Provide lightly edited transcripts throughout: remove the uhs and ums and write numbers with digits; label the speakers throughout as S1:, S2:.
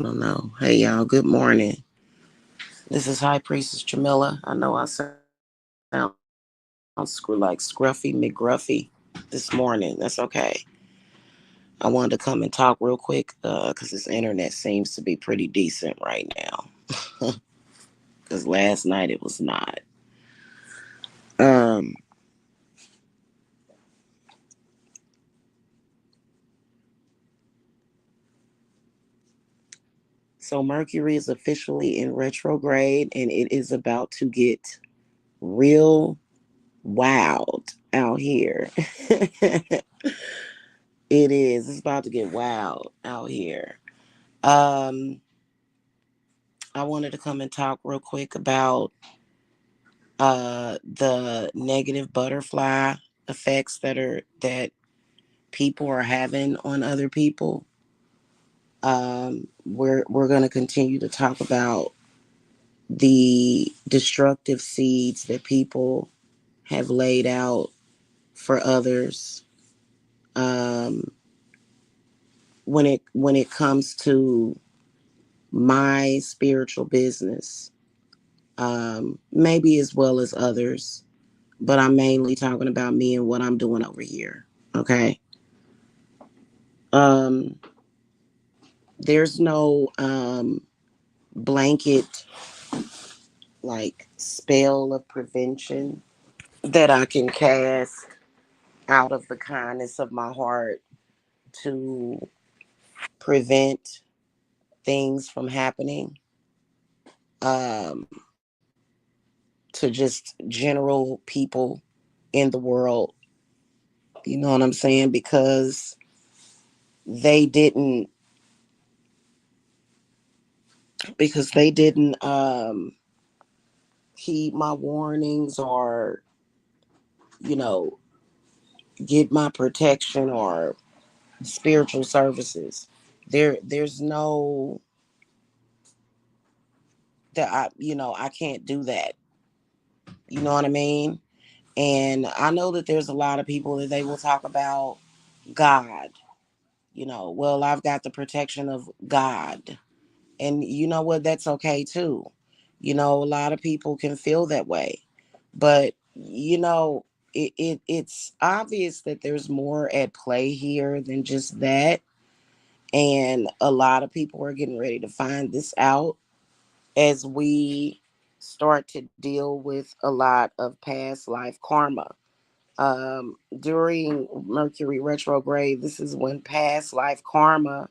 S1: don't know. Hey, y'all. Good morning. This is High Priestess Jamila. I know I sound like Scruffy McGruffy this morning. That's okay. I wanted to come and talk real quick because this internet seems to be pretty decent right now. Because last night it was not. Um. So Mercury is officially in retrograde, and it is about to get real wild out here. It is. It's about to get wild out here. Um, I wanted to come and talk real quick about the negative butterfly effects that people are having on other people. We're going to continue to talk about the destructive seeds that people have laid out for others. Um, when it comes to my spiritual business, maybe as well as others, but I'm mainly talking about me and what I'm doing over here. Okay. Um, there's no blanket like spell of prevention that I can cast out of the kindness of my heart to prevent things from happening um, to just general people in the world. You know what I'm saying? Because they didn't because they didn't heed my warnings or you know get my protection or spiritual services. There's no that I can't do that. You know what I mean? And I know that there's a lot of people that they will talk about God. Well, I've got the protection of God. And you know what? That's okay too. A lot of people can feel that way. But, it's obvious that there's more at play here than just that. And a lot of people are getting ready to find this out as we start to deal with a lot of past life karma. During Mercury retrograde, this is when past life karma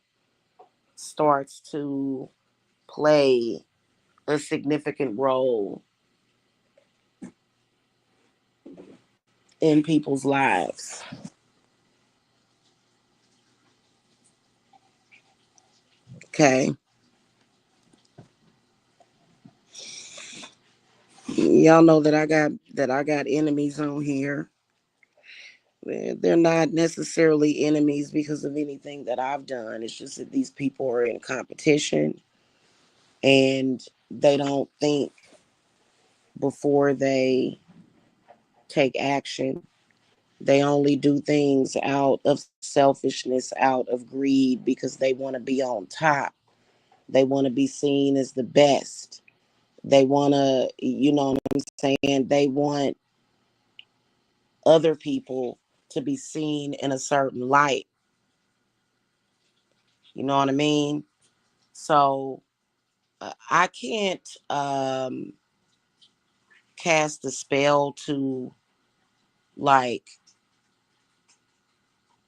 S1: starts to play a significant role in people's lives. Okay. Y'all know that I got enemies on here. They're not necessarily enemies because of anything that I've done. It's just that these people are in competition and they don't think before they take action. They only do things out of selfishness, out of greed, because they want to be on top. They want to be seen as the best. They want to, you know what I'm saying? They want other people to be seen in a certain light. You know what I mean? So I can't cast a spell to like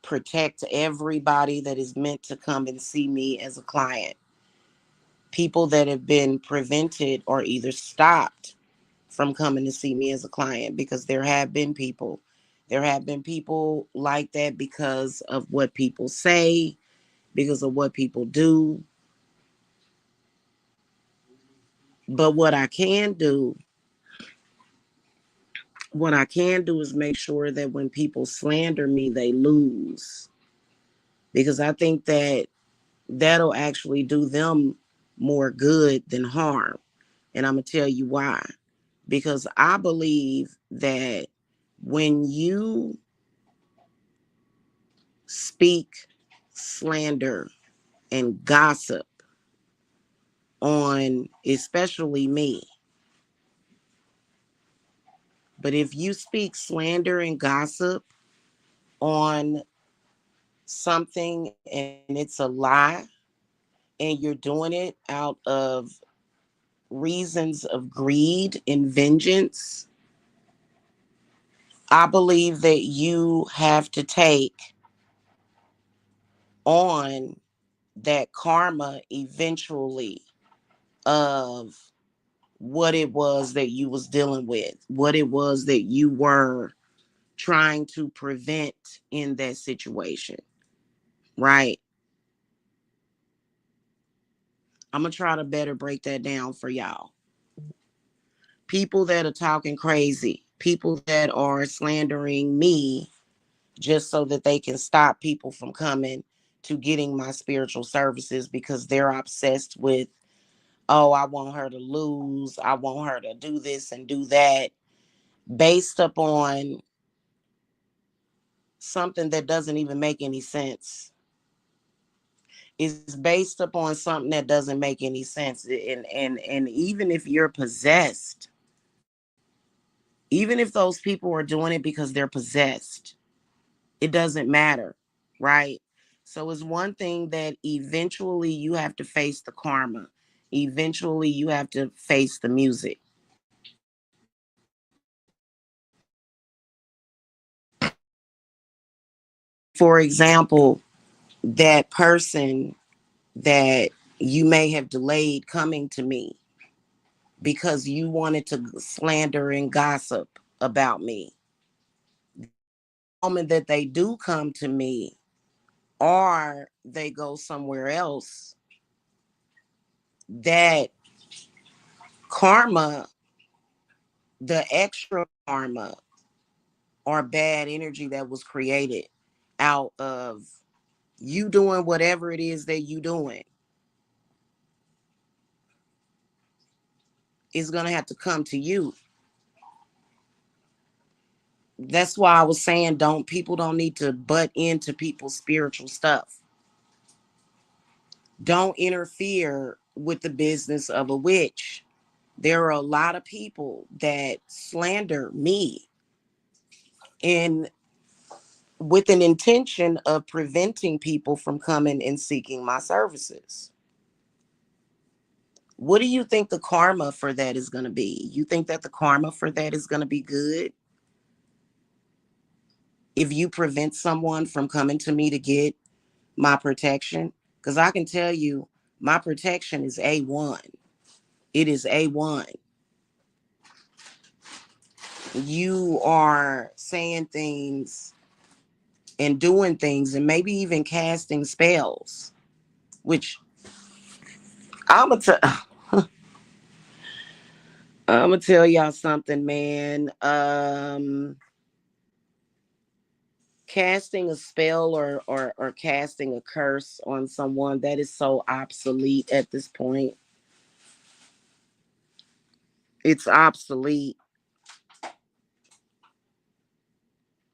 S1: protect everybody that is meant to come and see me as a client. People that have been prevented or either stopped from coming to see me as a client, because there have been people like that because of what people say, because of what people do. But what I can do is make sure that when people slander me, they lose, because I think that that'll actually do them more good than harm. And I'm going to tell you why. Because I believe that when you speak slander and gossip on especially me. But if you speak slander and gossip on something and it's a lie and you're doing it out of reasons of greed and vengeance, I believe that you have to take on that karma eventually of what it was that you was dealing with, what it was that you were trying to prevent in that situation, right? I'm gonna try to better break that down for y'all. People that are talking crazy, people that are slandering me just so that they can stop people from coming to getting my spiritual services because they're obsessed with, oh, I want her to lose, I want her to do this and do that, based upon something that doesn't even make any sense. Is based upon something that doesn't make any sense. And even if you're possessed, even if those people are doing it because they're possessed, it doesn't matter, right? So it's one thing that eventually you have to face the karma. Eventually you have to face the music. For example, that person that you may have delayed coming to me because you wanted to slander and gossip about me. The moment that they do come to me or they go somewhere else, that karma, the extra karma or bad energy that was created out of you doing whatever it is that you doing is going to have to come to you. That's why I was saying people don't need to butt into people's spiritual stuff. Don't interfere with the business of a witch. There are a lot of people that slander me and with an intention of preventing people from coming and seeking my services. What do you think the karma for that is going to be? You think that the karma for that is going to be good? If you prevent someone from coming to me to get my protection? Because I can tell you, my protection is A1. It is A1. You are saying things and doing things and maybe even casting spells, which I'm gonna I'm gonna tell y'all something, man. Casting a spell or casting a curse on someone, that is so obsolete at this point. It's obsolete,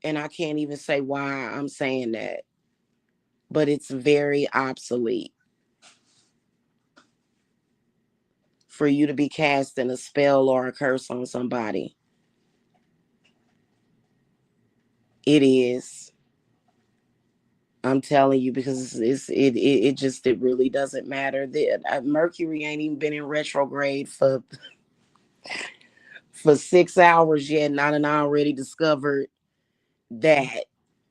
S1: and I can't even say why I'm saying that, but it's very obsolete for you to be casting a spell or a curse on somebody. It is. I'm telling you because it really doesn't matter. Mercury ain't even been in retrograde for 6 hours yet, and I done already discovered that.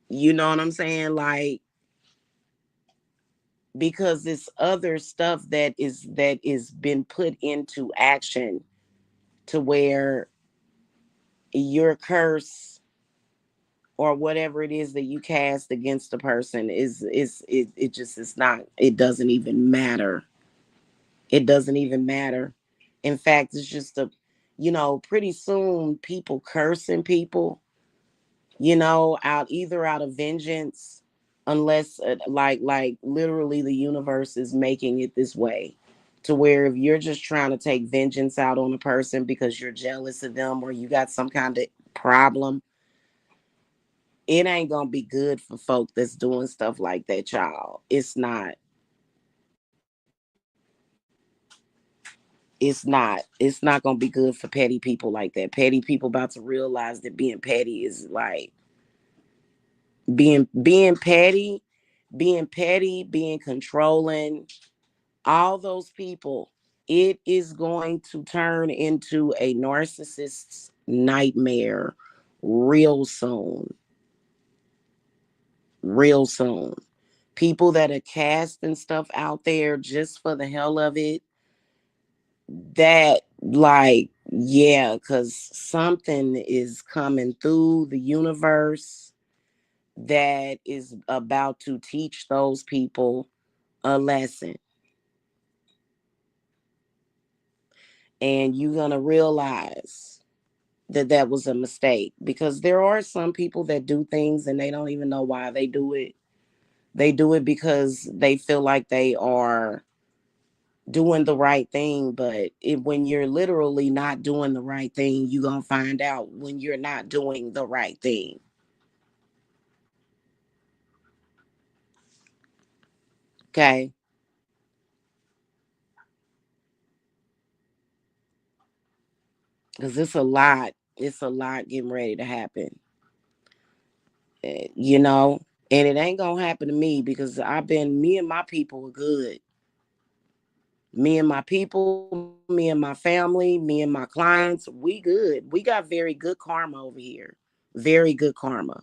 S1: You know what I'm saying? Like, because it's other stuff that is been put into action to where your curse or whatever it is that you cast against a person it just is not, it doesn't even matter. It doesn't even matter. In fact, it's just pretty soon people cursing people, out either out of vengeance, unless like literally the universe is making it this way to where if you're just trying to take vengeance out on a person because you're jealous of them or you got some kind of problem, it ain't gonna be good for folk that's doing stuff like that, y'all. It's not. It's not gonna be good for petty people like that. Petty people about to realize that being petty is like being petty, being controlling, all those people, it is going to turn into a narcissist's nightmare real soon. Real soon. People that are casting stuff out there just for the hell of it, that like, yeah, because something is coming through the universe that is about to teach those people a lesson. And you're going to realize that that was a mistake, because there are some people that do things and they don't even know why they do it. They do it because they feel like they are doing the right thing. But when you're literally not doing the right thing, you're going to find out when you're not doing the right thing. Okay. Because it's a lot getting ready to happen. You know, and it ain't going to happen to me because me and my people are good. Me and my people, me and my family, me and my clients, we good. We got very good karma over here. Very good karma.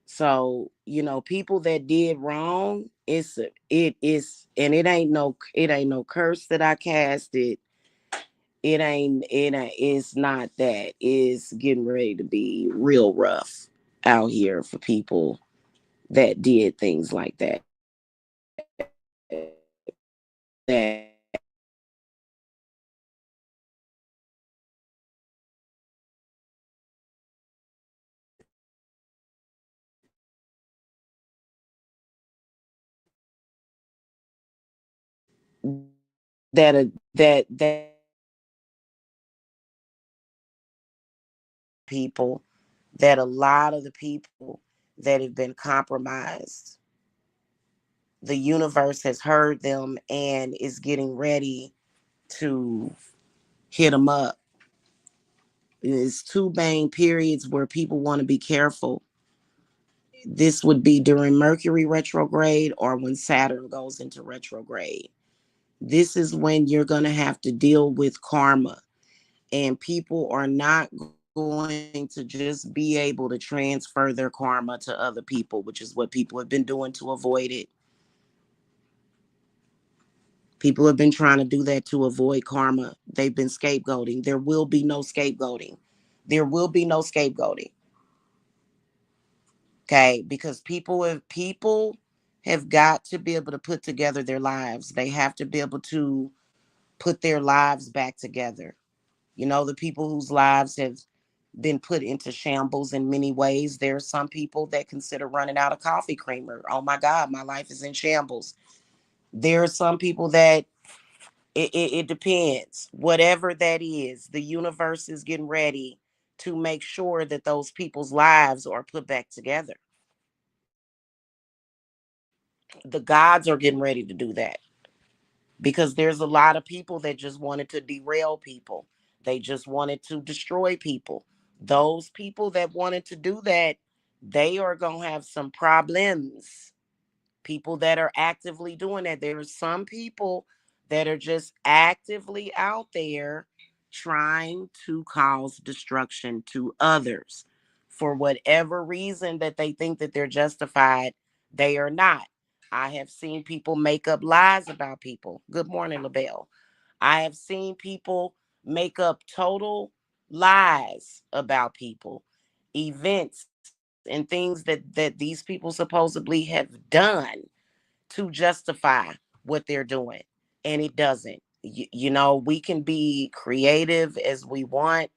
S1: So, people that did wrong, it is, and it ain't no curse that I cast it. It's not that. It's getting ready to be real rough out here for people that did things like that. That people, that a lot of the people that have been compromised, the universe has heard them and is getting ready to hit them up. It's two main periods where people want to be careful. This would be during Mercury retrograde or when Saturn goes into retrograde. This is when you're going to have to deal with karma, and people are not going to just be able to transfer their karma to other people, which is what people have been doing to avoid it. People have been trying to do that to avoid karma. They've been scapegoating. There will be no scapegoating. There will be no scapegoating. Okay, because people have got to be able to put together their lives. They have to be able to put their lives back together. The people whose lives have been put into shambles in many ways. There are some people that consider running out of coffee creamer. Oh my God, my life is in shambles. There are some people that it depends. Whatever that is, the universe is getting ready to make sure that those people's lives are put back together. The gods are getting ready to do that, because there's a lot of people that just wanted to derail people. They just wanted to destroy people. Those people that wanted to do that, they are going to have some problems. People that are actively doing that. There are some people that are just actively out there trying to cause destruction to others. For whatever reason that they think that they're justified, they are not. I have seen people make up lies about people. Good morning, LaBelle. I have seen people make up total lies about people, events, and things that these people supposedly have done to justify what they're doing. And it doesn't. We can be creative as we want.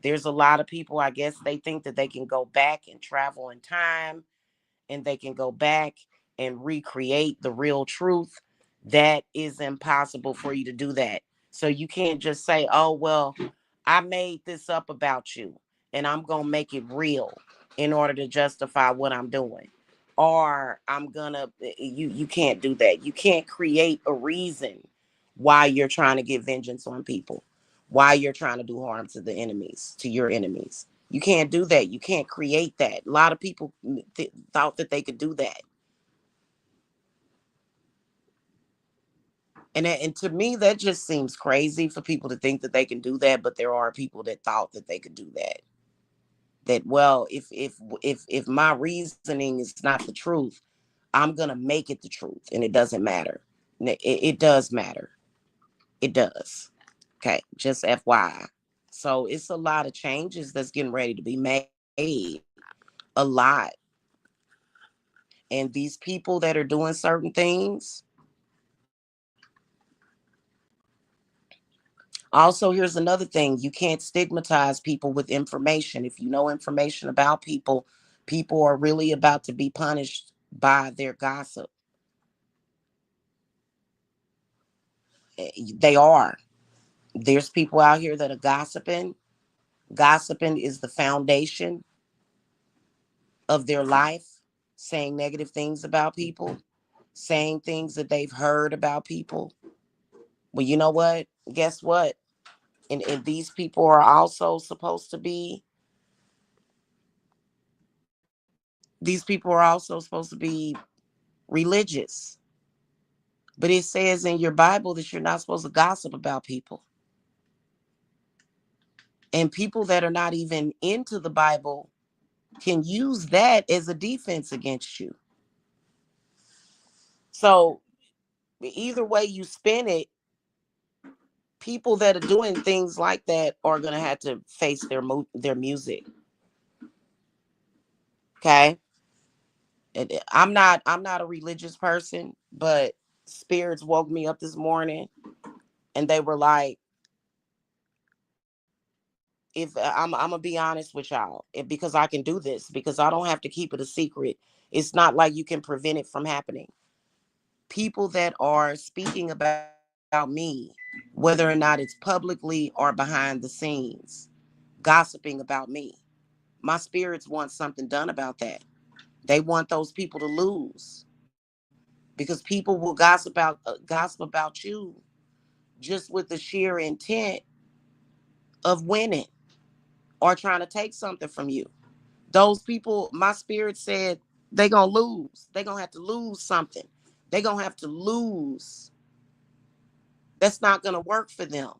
S1: There's a lot of people, I guess, they think that they can go back and travel in time, and they can go back and recreate the real truth. That is impossible for you to do that. So you can't just say, oh, well, I made this up about you and I'm going to make it real in order to justify what I'm doing. or I'm gonna, you can't do that. You can't create a reason why you're trying to get vengeance on people, why you're trying to do harm to the enemies, to your enemies. You can't do that. You can't create that. A lot of people thought that they could do that. And to me, that just seems crazy for people to think that they can do that. But there are people that thought that they could do that. That, well, if my reasoning is not the truth, I'm gonna make it the truth, and it doesn't matter. It does matter. It does. Okay, just FYI. So it's a lot of changes that's getting ready to be made. A lot. And these people that are doing certain things. Also, here's another thing. You can't stigmatize people with information. If you know information about people, people are really about to be punished by their gossip. They are. There's people out here that are gossiping. Gossiping is the foundation of their life, saying negative things about people, saying things that they've heard about people. Well, you know what? Guess what? And these people are also supposed to be, these people are also supposed to be religious. But it says in your Bible that you're not supposed to gossip about people. And people that are not even into the Bible can use that as a defense against you. So either way you spin it, people that are doing things like that are going to have to face their music. Okay? I'm not a religious person, but spirits woke me up this morning and they were like, if I'm gonna be honest with y'all, because I can do this, because I don't have to keep it a secret. It's not like you can prevent it from happening. People that are speaking about me, whether or not it's publicly or behind the scenes, gossiping about me, my spirits want something done about that. They want those people to lose, because people will gossip about you just with the sheer intent of winning or trying to take something from you. Those people, my spirit said, they gonna lose. They gonna have to lose something. They gonna have to lose. That's not gonna work for them,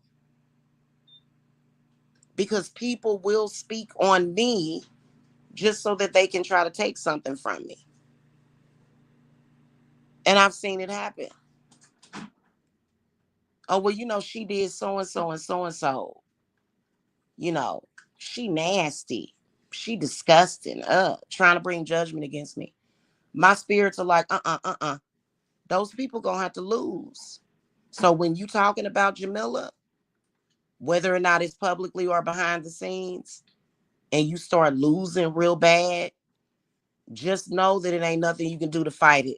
S1: because people will speak on me just so that they can try to take something from me. And I've seen it happen. Oh, well, she did so and so and so and so. You know, she nasty. She disgusting. Trying to bring judgment against me. My spirits are like, those people gonna have to lose. So when you talking about Jamila, whether or not it's publicly or behind the scenes, and you start losing real bad, just know that it ain't nothing you can do to fight it.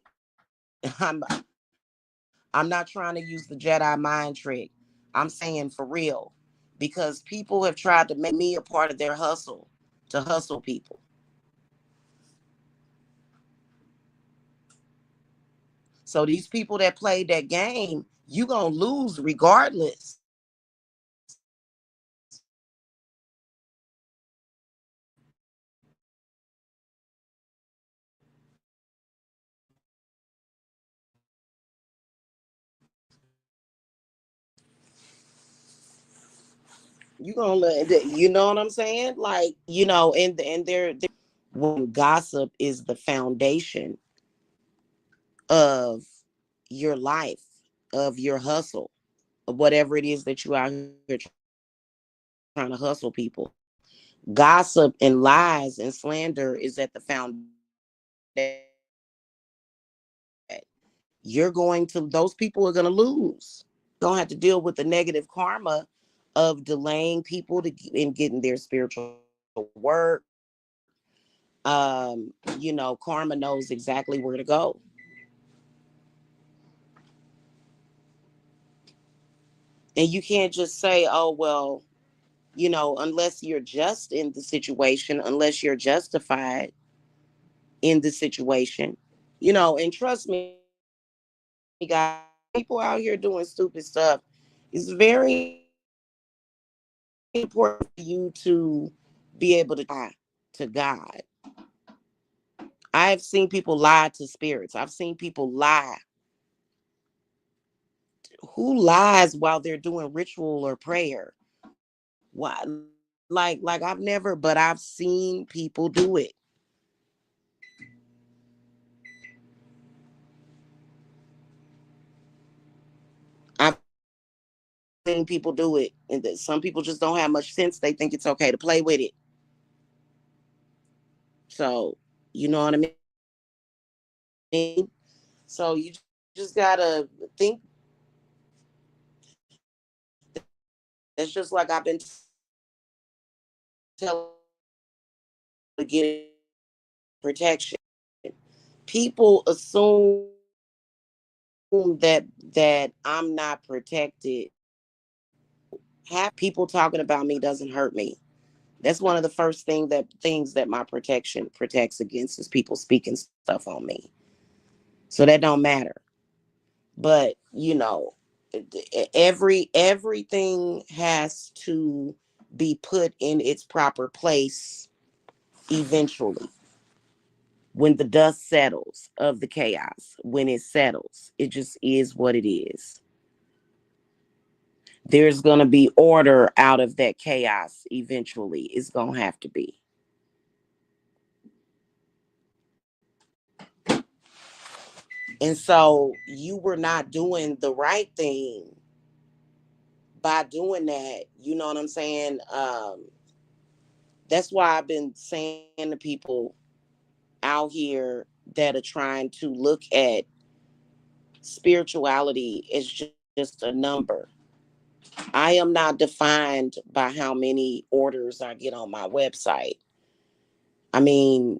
S1: I'm not trying to use the Jedi mind trick. I'm saying for real, because people have tried to make me a part of their hustle, to hustle people. So these people that played that game, you gonna lose regardless. You gonna you know what I'm saying? Like, and they're when gossip is the foundation of your life, of your hustle, of whatever it is that you out here trying to hustle people. Gossip and lies and slander is at the foundation of that. You're going to, those people are going to lose. Don't have to deal with the negative karma of delaying people in getting their spiritual work. Karma knows exactly where to go. And you can't just say, oh, well, unless you're just in the situation, unless you're justified, in the situation. And trust me, guys, people out here doing stupid stuff. It's very important for you to be able to lie to God. I have seen people lie to spirits. I've seen people lie. Who lies while they're doing ritual or prayer? Why? Like I've never, but I've seen people do it. I've seen people do it, and that some people just don't have much sense. They think it's okay to play with it. So, you know what I mean? So you just gotta think about it. That's just like I've been telling people to get protection. People assume that I'm not protected. People talking about me doesn't hurt me. That's one of the first things that my protection protects against is people speaking stuff on me. So that don't matter. But everything has to be put in its proper place eventually. When the dust settles of the chaos, when it settles, it just is what it is. There's going to be order out of that chaos eventually. It's going to have to be. And so you were not doing the right thing by doing that. You know what I'm saying? That's why I've been saying to people out here that are trying to look at spirituality as just a number. I am not defined by how many orders I get on my website. I mean,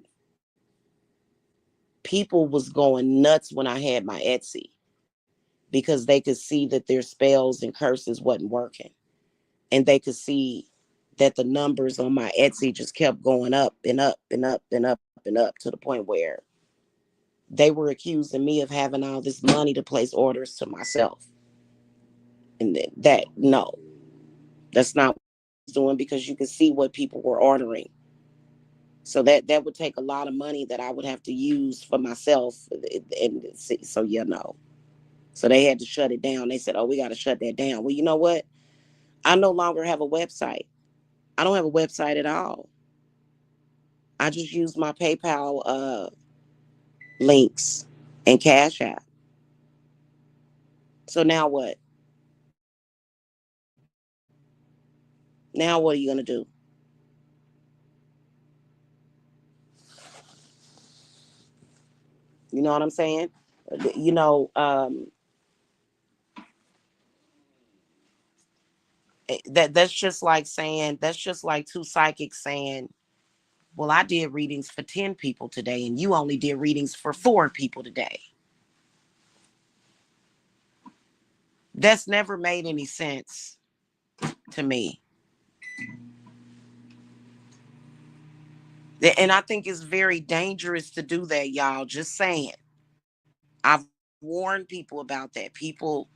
S1: people was going nuts when I had my Etsy because they could see that their spells and curses wasn't working. And they could see that the numbers on my Etsy just kept going up and up and up and up and up to the point where they were accusing me of having all this money to place orders to myself. And that, no, that's not what I was doing, because you can see what people were ordering. So that would take a lot of money that I would have to use for myself. And so, no. So they had to shut it down. They said, oh, we got to shut that down. Well, you know what? I no longer have a website. I don't have a website at all. I just use my PayPal links and Cash App. So now what? Now what are you going to do? You know what I'm saying? You know, that's just like two psychics saying, well, I did readings for 10 people today and you only did readings for 4 people today. That's never made any sense to me. And I think it's very dangerous to do that, y'all. Just saying. I've warned people about that. People,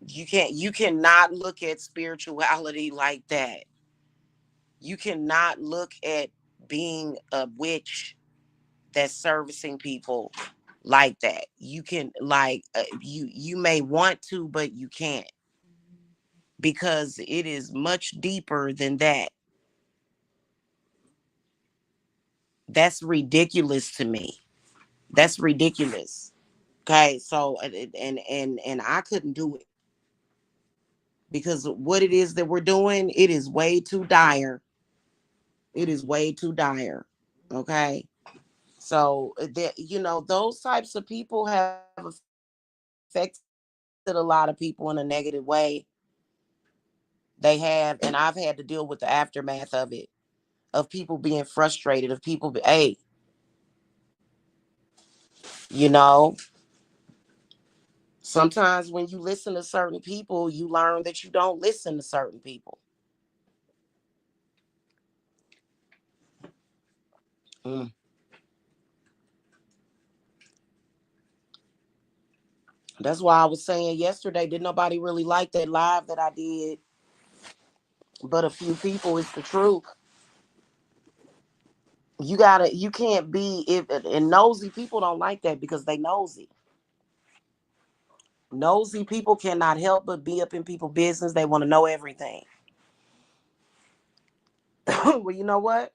S1: you cannot look at spirituality like that. You cannot look at being a witch that's servicing people like that. You can, like, you may want to, but you can't, because it is much deeper than that. That's ridiculous to me. That's ridiculous. Okay, so and I couldn't do it, because what it is that we're doing, it is way too dire. It is way too dire. Okay, so that, those types of people have affected a lot of people in a negative way. They have, and I've had to deal with the aftermath of it, of people being frustrated, of people hey, you know sometimes when you listen to certain people, you learn that you don't listen to certain people. Mm. That's why I was saying yesterday, did nobody really like that live that I did, but a few people. It's the truth. You can't be, if and nosy people don't like that because they nosy. Nosy people cannot help but be up in people's business. They want to know everything. Well, you know what?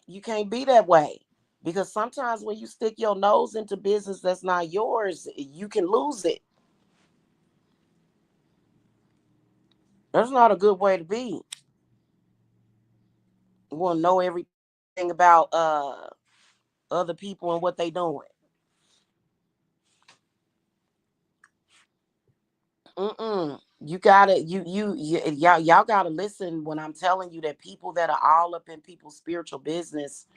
S1: You can't be that way because sometimes when you stick your nose into business that's not yours, you can lose it. That's not a good way to be. You want to know everything about other people and what they doing. Mm-mm. You gotta y'all gotta listen when I'm telling you that people that are all up in people's spiritual business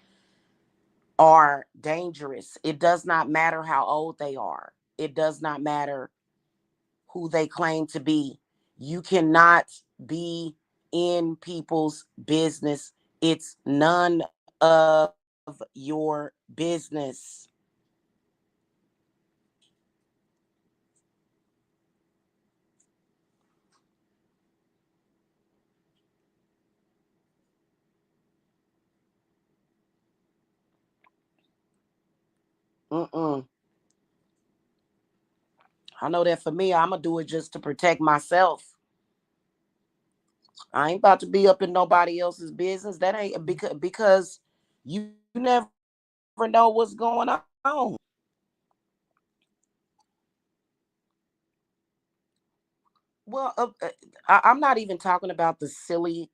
S1: are dangerous. It does not matter how old they are. It does not matter who they claim to be. You cannot be in people's business. It's none of your business. Mm-mm. I know that for me, I'm gonna do it just to protect myself. I ain't about to be up in nobody else's business. That ain't because you never know what's going on. Well, I'm not even talking about the silly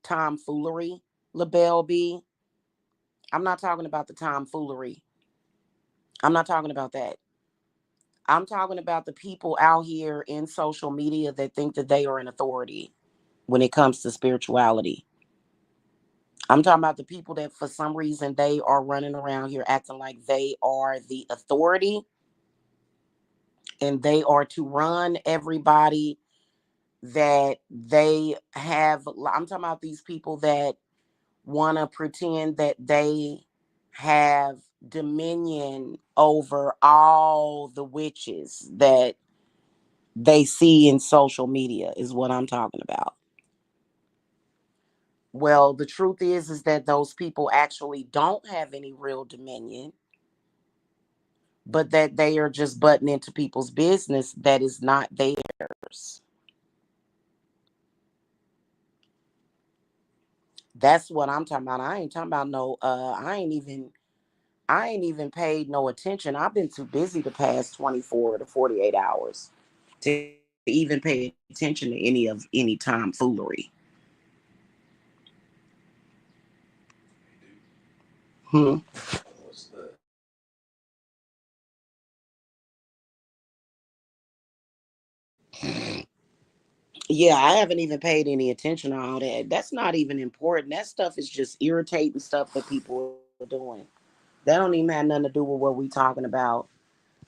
S1: tomfoolery, LaBelle B. I'm not talking about the tomfoolery. I'm not talking about that. I'm talking about the people out here in social media that think that they are an authority when it comes to spirituality. I'm talking about the people that for some reason they are running around here acting like they are the authority and they are to run everybody, that they have. I'm talking about these people that want to pretend that they have dominion over all the witches that they see in social media is what I'm talking about. Well, the truth is that those people actually don't have any real dominion, but that they are just butting into people's business that is not theirs. That's what I'm talking about. I ain't talking about no I ain't even paid no attention. I've been too busy the past 24 to 48 hours to even pay attention to any tomfoolery. Hmm. Yeah, I haven't even paid any attention to all that. That's not even important. That stuff is just irritating stuff that people are doing. That don't even have nothing to do with what we talking about.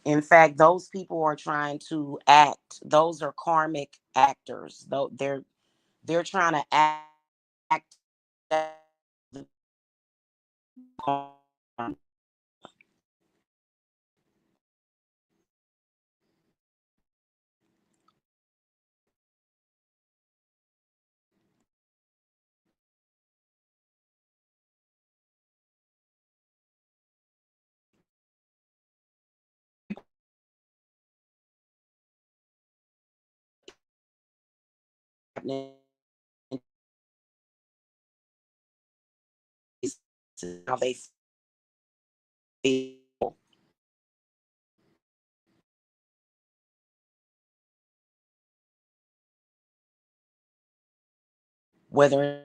S1: In fact, those people are trying to act. Those are karmic actors. Though they're trying to act the how they feel, whether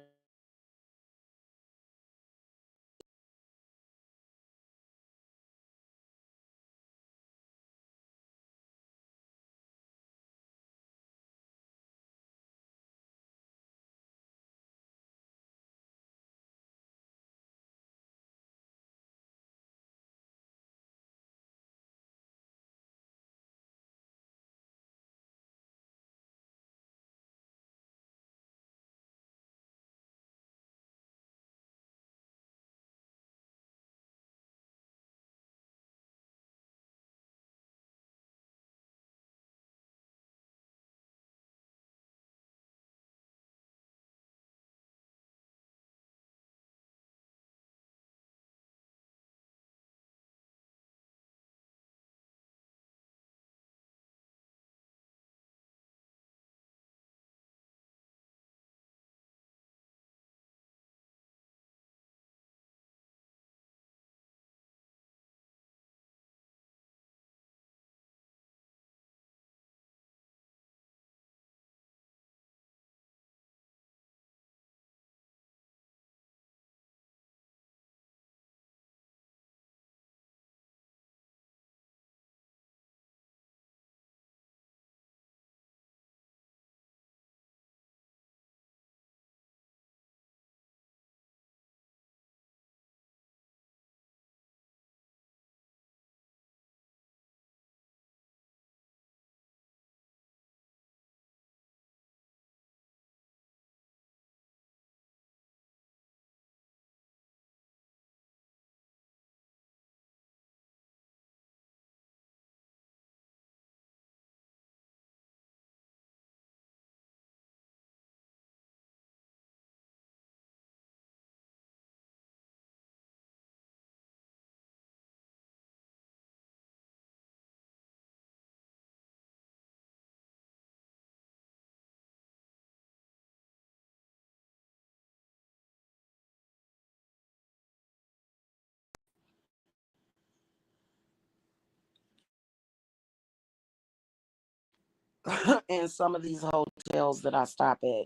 S1: And some of these hotels that I stop at,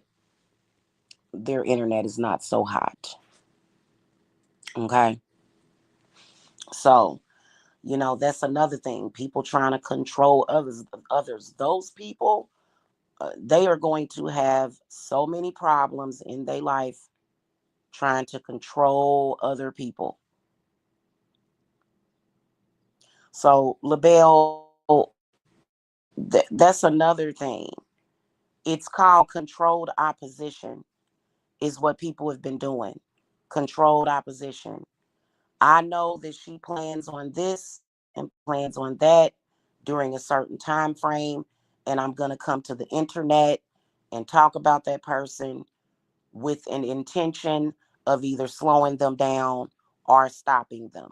S1: their internet is not so hot. Okay. So, that's another thing. People trying to control others. Those people, they are going to have so many problems in their life trying to control other people. So, LaBelle, that's another thing. It's called controlled opposition, is what people have been doing. Controlled opposition. I know that she plans on this and plans on that during a certain time frame, and I'm going to come to the internet and talk about that person with an intention of either slowing them down or stopping them.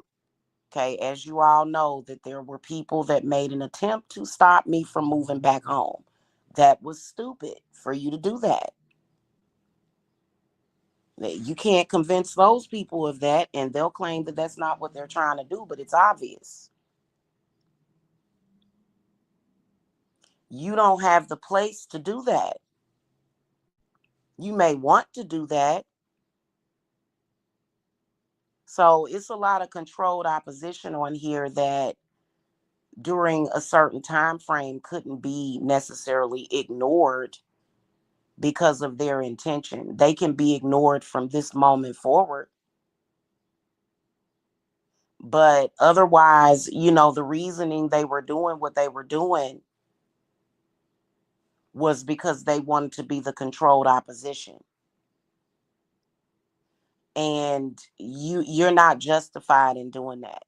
S1: Okay, as you all know, that there were people that made an attempt to stop me from moving back home. That was stupid for you to do that. You can't convince those people of that, and they'll claim that that's not what they're trying to do, but it's obvious. You don't have the place to do that. You may want to do that. So it's a lot of controlled opposition on here that during a certain time frame couldn't be necessarily ignored because of their intention. They can be ignored from this moment forward. But otherwise, the reasoning they were doing what they were doing was because they wanted to be the controlled opposition. And you're not justified in doing that.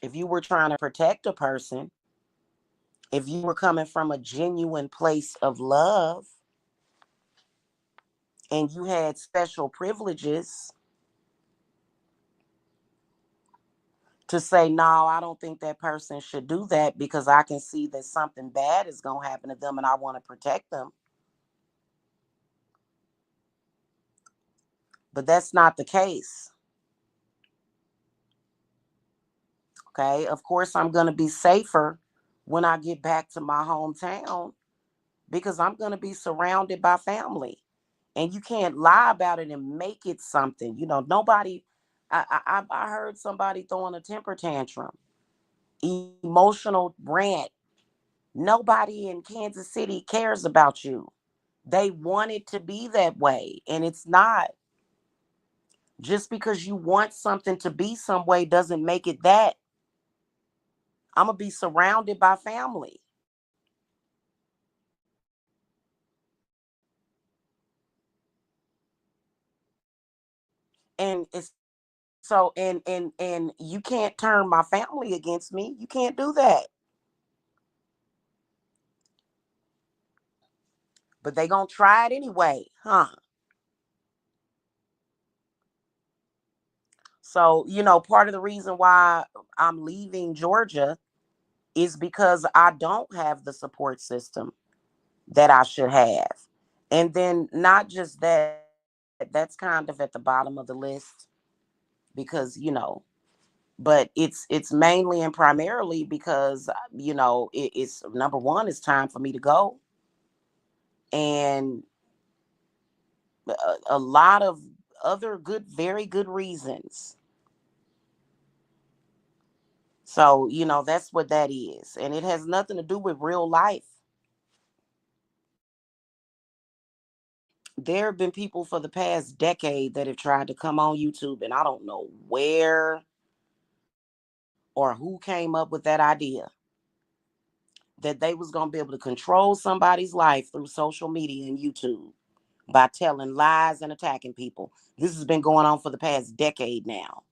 S1: If you were trying to protect a person, if you were coming from a genuine place of love and you had special privileges to say, no, I don't think that person should do that because I can see that something bad is going to happen to them and I want to protect them. But that's not the case. Okay. Of course, I'm going to be safer when I get back to my hometown because I'm going to be surrounded by family. And you can't lie about it and make it something. Nobody. I heard somebody throwing a temper tantrum, emotional rant. Nobody in Kansas City cares about you. They want it to be that way, and it's not. Just because you want something to be some way doesn't make it that. I'm gonna be surrounded by family, and it's so and you can't turn my family against me. You can't do that. But they gonna try it anyway, huh? So, part of the reason why I'm leaving Georgia is because I don't have the support system that I should have. And then not just that, that's kind of at the bottom of the list because, but it's mainly and primarily because, it's number one, it's time for me to go. And a lot of other very good reasons. So, that's what that is. And it has nothing to do with real life. There have been people for the past decade that have tried to come on YouTube, and I don't know where or who came up with that idea that they was going to be able to control somebody's life through social media and YouTube by telling lies and attacking people. This has been going on for the past decade now.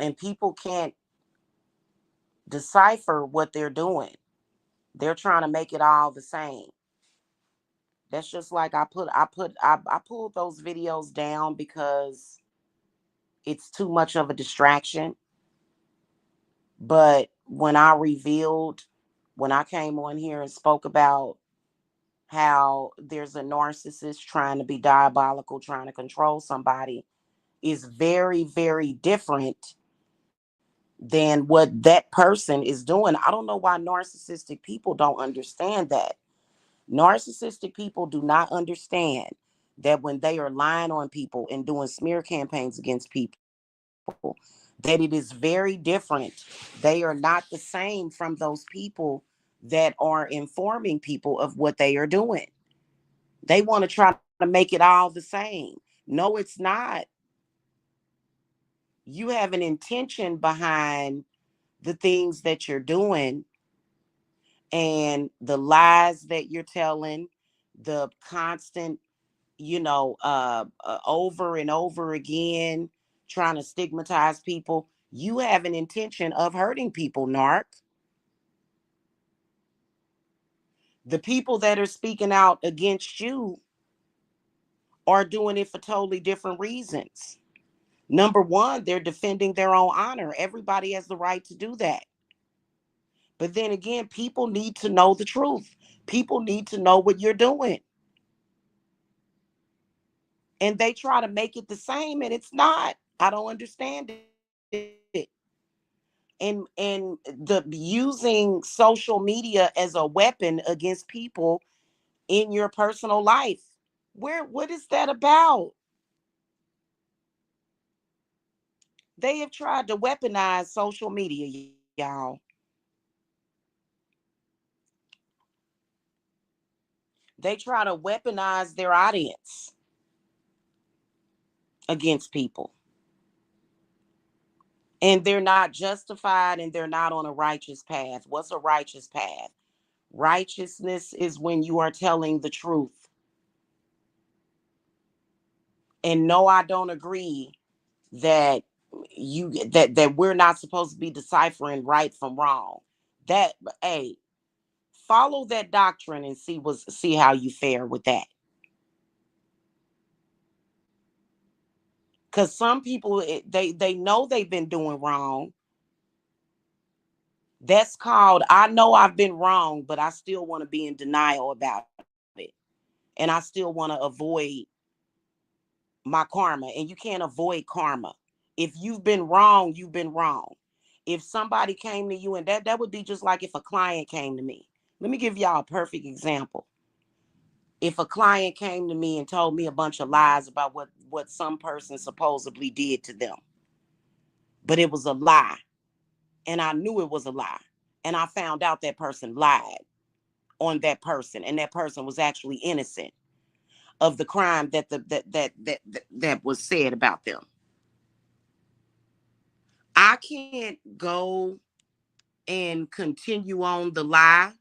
S1: And people can't decipher what they're doing. They're trying to make it all the same. That's just like I pulled those videos down because it's too much of a distraction. But when I came on here and spoke about how there's a narcissist trying to be diabolical, trying to control somebody, is very, very different than what that person is doing. I don't know why narcissistic people don't understand that. Narcissistic people do not understand that when they are lying on people and doing smear campaigns against people, that it is very different. They are not the same from those people that are informing people of what they are doing. They want to try to make it all the same. No, it's not. You have an intention behind the things that you're doing and the lies that you're telling, the constant, over and over again trying to stigmatize people. You have an intention of hurting people, narc. The people that are speaking out against you are doing it for totally different reasons. Number one, they're defending their own honor. Everybody has the right to do that. But then again, people need to know the truth. People need to know what you're doing. And they try to make it the same, and it's not. I don't understand it. And the using social media as a weapon against people in your personal life. What is that about? They have tried to weaponize social media, y'all. They try to weaponize their audience against people. And they're not justified and they're not on a righteous path. What's a righteous path? Righteousness is when you are telling the truth. And no, I don't agree that that we're not supposed to be deciphering right from wrong. That hey, follow that doctrine and see how you fare with that. Because some people they know they've been doing wrong. That's called I know I've been wrong, but I still want to be in denial about it, and I still want to avoid my karma. And you can't avoid karma. If you've been wrong, you've been wrong. If somebody came to you, and that would be just like if a client came to me. Let me give y'all a perfect example. If a client came to me and told me a bunch of lies about what some person supposedly did to them, but it was a lie, and I knew it was a lie, and I found out that person lied on that person, and that person was actually innocent of the crime that was said about them. I can't go and continue on the lie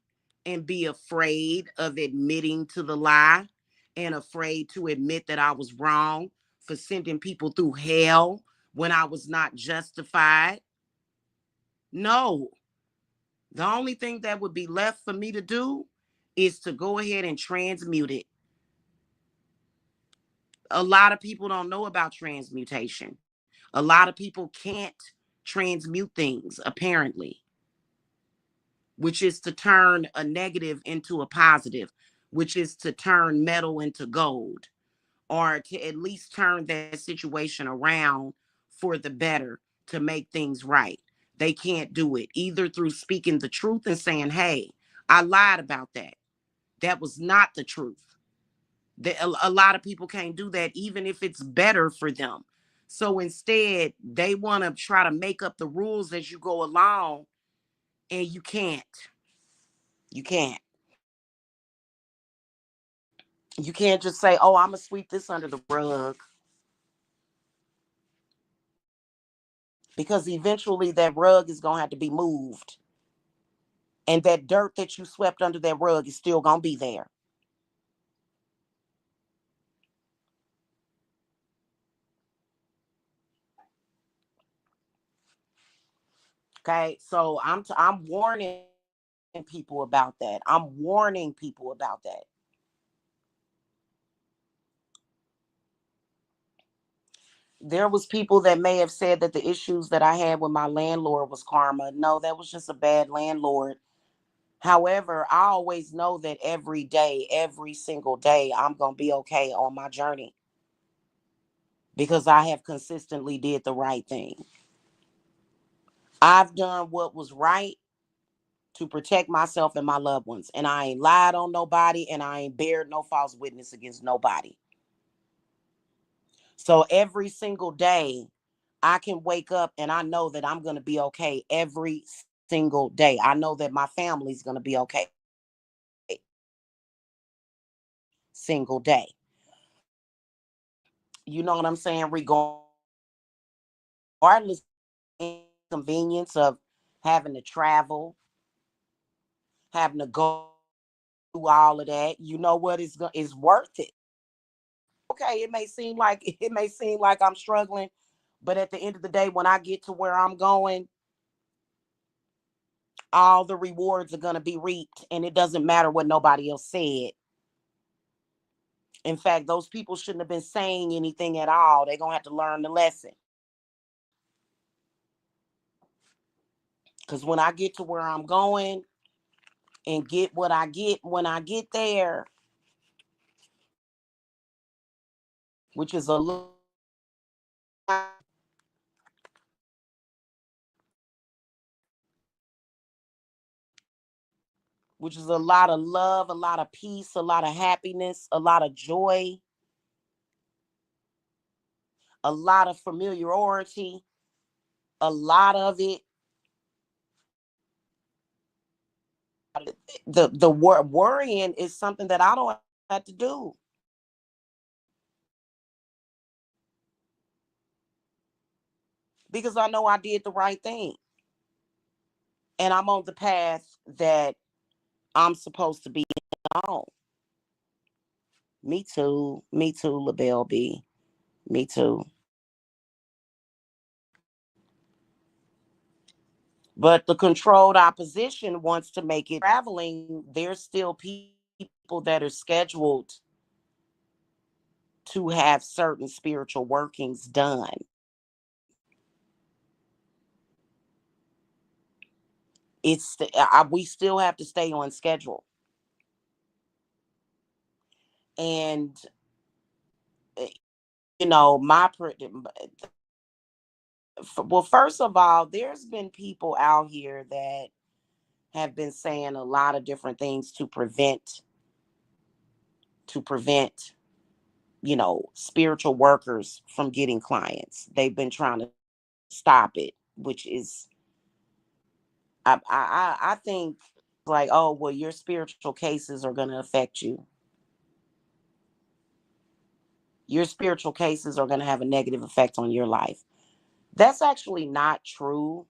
S1: and be afraid of admitting to the lie and afraid to admit that I was wrong for sending people through hell when I was not justified. No, the only thing that would be left for me to do is to go ahead and transmute it. A lot of people don't know about transmutation. A lot of people can't transmute things, apparently, which is to turn a negative into a positive, which is to turn metal into gold, or to at least turn that situation around for the better to make things right. They can't do it either through speaking the truth and saying, hey, I lied about that. That was not the truth. A lot of people can't do that, even if it's better for them. So instead, they want to try to make up the rules as you go along, and you can't. You can't. You can't just say, oh, I'm going to sweep this under the rug, because eventually that rug is going to have to be moved. And that dirt that you swept under that rug is still going to be there. Okay? So I'm warning people about that. I'm warning people about that. There was people that may have said that the issues that I had with my landlord was karma. No, that was just a bad landlord. However, I always know that every day, every single day, I'm going to be okay on my journey because I have consistently did the right thing. I've done what was right to protect myself and my loved ones. And I ain't lied on nobody and I ain't bared no false witness against nobody. So every single day, I can wake up and I know that I'm going to be okay every single day. I know that my family's going to be okay single day. You know what I'm saying? Regardless of inconvenience of having to travel, having to go through all of that, you know what is worth it. Okay, it may seem like I'm struggling, but at the end of the day, when I get to where I'm going, all the rewards are going to be reaped, and it doesn't matter what nobody else said. In fact, those people shouldn't have been saying anything at all. They're going to have to learn the lesson. Because when I get to where I'm going and get what I get when I get there, which is a lot, which is a lot of love, a lot of peace, a lot of happiness, a lot of joy, a lot of familiarity, a lot of it. The worrying is something that I don't have to do because I know I did the right thing and I'm on the path that I'm supposed to be on. Me too, LaBelle B. Me too. But the controlled opposition wants to make it traveling. There's still people that are scheduled to have certain spiritual workings done. We still have to stay on schedule. And eh, my well, first of all, there's been people out here that have been saying a lot of different things to prevent spiritual workers from getting clients. They've been trying to stop it, which is I think like, oh well, your spiritual cases are going to affect you. Your spiritual cases are going to have a negative effect on your life. That's actually not true.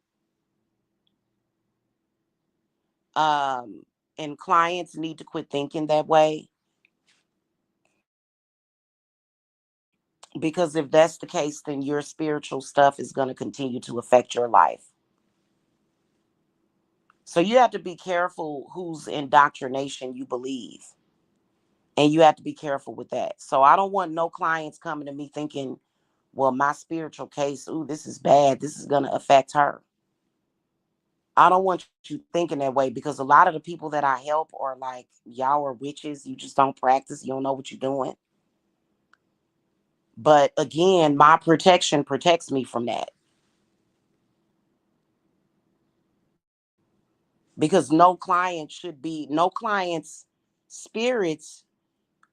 S1: Um, and clients need to quit thinking that way because if that's the case, then your spiritual stuff is going to continue to affect your life. So you have to be careful whose indoctrination you believe. And you have to be careful with that. So I don't want no clients coming to me thinking, well, my spiritual case, ooh, this is bad. This is going to affect her. I don't want you thinking that way because a lot of the people that I help are like, y'all are witches. You just don't practice. You don't know what you're doing. But again, my protection protects me from that because no client's spirits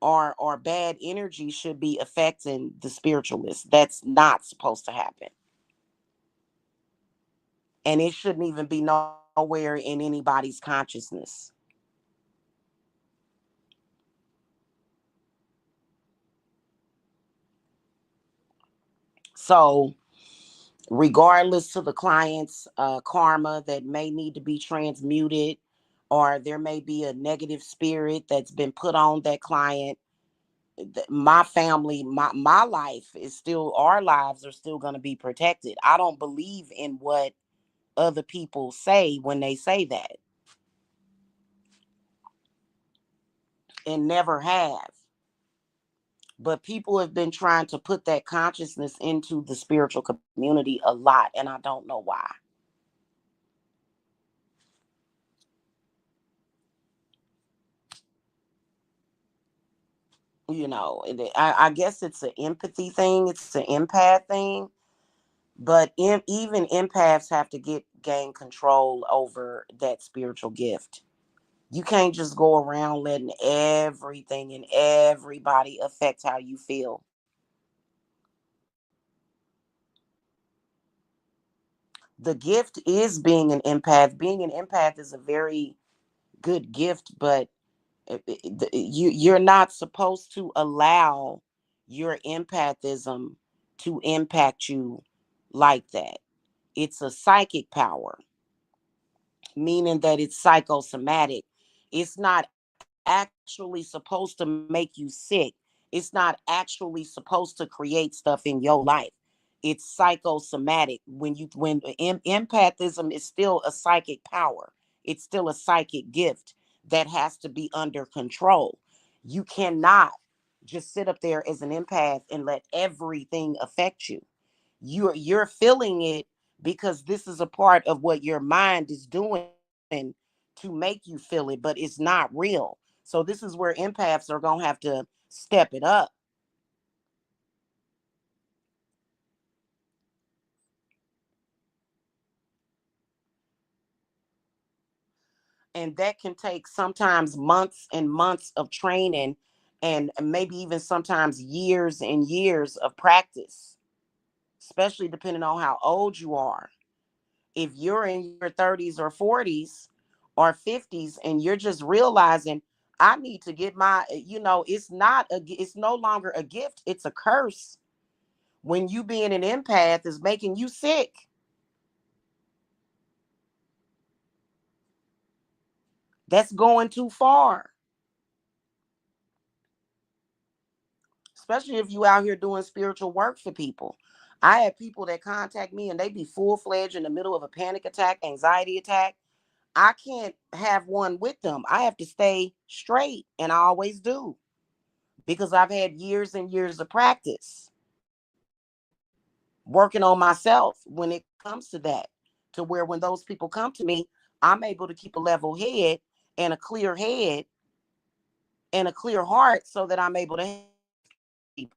S1: or bad energy should be affecting the spiritualist. That's not supposed to happen. And it shouldn't even be nowhere in anybody's consciousness. So, regardless to the client's karma that may need to be transmuted, or there may be a negative spirit that's been put on that client, my family, my life is still, our lives are still going to be protected. I don't believe in what other people say when they say that, and never have. But people have been trying to put that consciousness into the spiritual community a lot, and I don't know why. I guess it's an empathy thing, it's an empath thing. But even empaths have to gain control over that spiritual gift. You can't just go around letting everything and everybody affect how you feel. The gift is being an empath. Being an empath is a very good gift, but you're not supposed to allow your empathism to impact you like that. It's a psychic power, meaning that it's psychosomatic. It's not actually supposed to make you sick. It's not actually supposed to create stuff in your life. It's psychosomatic. When empathism is still a psychic power, it's still a psychic gift that has to be under control. You cannot just sit up there as an empath and let everything affect you. You're feeling it because this is a part of what your mind is doing to make you feel it, but it's not real. So this is where empaths are going to have to step it up. And that can take sometimes months and months of training, and maybe even sometimes years and years of practice, especially depending on how old you are. If you're in your 30s or 40s or 50s and you're just realizing, I need to get it's no longer a gift, it's a curse. When you being an empath is making you sick, that's going too far. Especially if you out here doing spiritual work for people. I have people that contact me and they be full-fledged in the middle of a panic attack, anxiety attack. I can't have one with them. I have to stay straight, and I always do, because I've had years and years of practice working on myself when it comes to that, to where when those people come to me, I'm able to keep a level head and a clear heart so that I'm able to help people.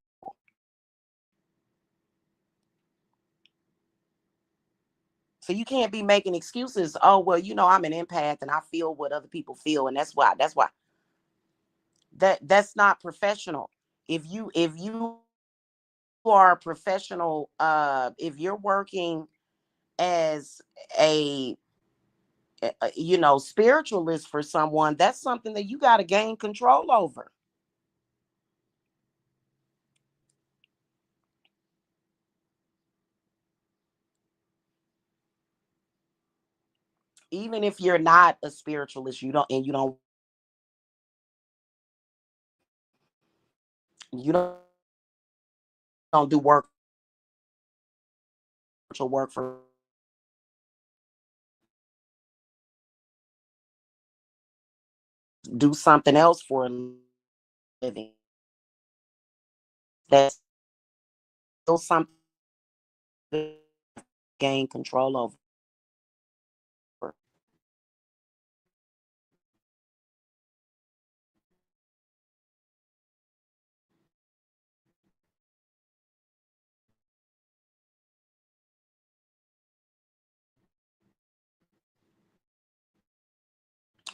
S1: So you can't be making excuses. Oh, well, I'm an empath and I feel what other people feel, and that's why that's not professional. If you are a professional, if you're working as a spiritualist for someone, that's something that you got to gain control over. Even if you're not a spiritualist, you don't do work for, do something else for a living. That's still something to gain control over.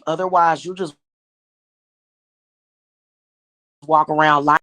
S1: Otherwise, you just walk around like